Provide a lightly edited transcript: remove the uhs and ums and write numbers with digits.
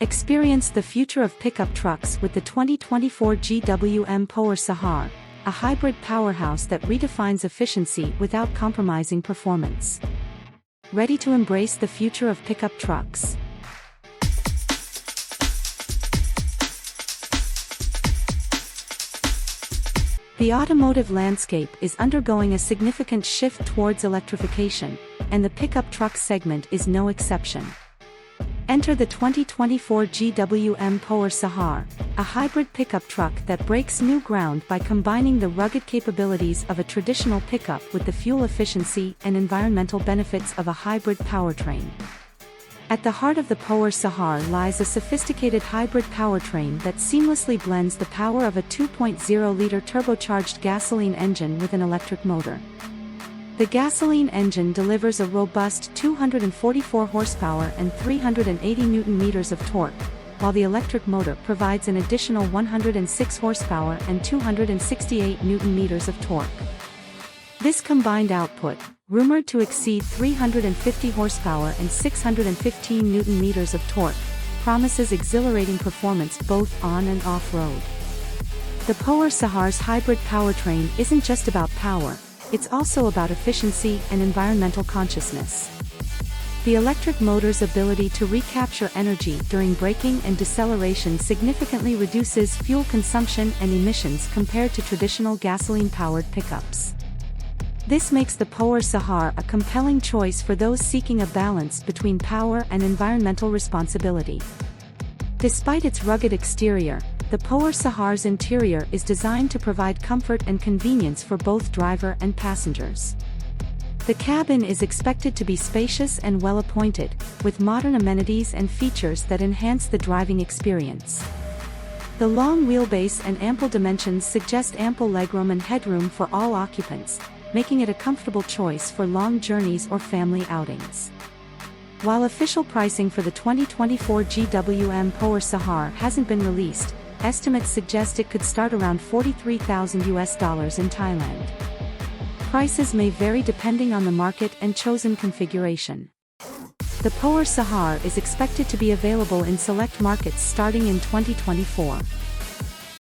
Experience the future of pickup trucks with the 2024 GWM Power Sahar, a hybrid powerhouse that redefines efficiency without compromising performance. Ready to embrace the future of pickup trucks? The automotive landscape is undergoing a significant shift towards electrification, and the pickup truck segment is no exception. Enter the 2024 GWM Power Sahar, a hybrid pickup truck that breaks new ground by combining the rugged capabilities of a traditional pickup with the fuel efficiency and environmental benefits of a hybrid powertrain. At the heart of the Power Sahar lies a sophisticated hybrid powertrain that seamlessly blends the power of a 2.0-liter turbocharged gasoline engine with an electric motor. The gasoline engine delivers a robust 244 horsepower and 380 Nm of torque, while the electric motor provides an additional 106 horsepower and 268 Nm of torque. This combined output, rumored to exceed 350 horsepower and 615 Nm of torque, promises exhilarating performance both on and off-road. The Power Sahar's hybrid powertrain isn't just about power, it's also about efficiency and environmental consciousness. The electric motor's ability to recapture energy during braking and deceleration significantly reduces fuel consumption and emissions compared to traditional gasoline-powered pickups. This makes the Power Sahar a compelling choice for those seeking a balance between power and environmental responsibility. Despite its rugged exterior, the Power Sahar's interior is designed to provide comfort and convenience for both driver and passengers. The cabin is expected to be spacious and well-appointed, with modern amenities and features that enhance the driving experience. The long wheelbase and ample dimensions suggest ample legroom and headroom for all occupants, making it a comfortable choice for long journeys or family outings. While official pricing for the 2024 GWM Power Sahar hasn't been released, estimates suggest it could start around $43,000 in Thailand. Prices may vary depending on the market and chosen configuration. The Power Sahar is expected to be available in select markets starting in 2024.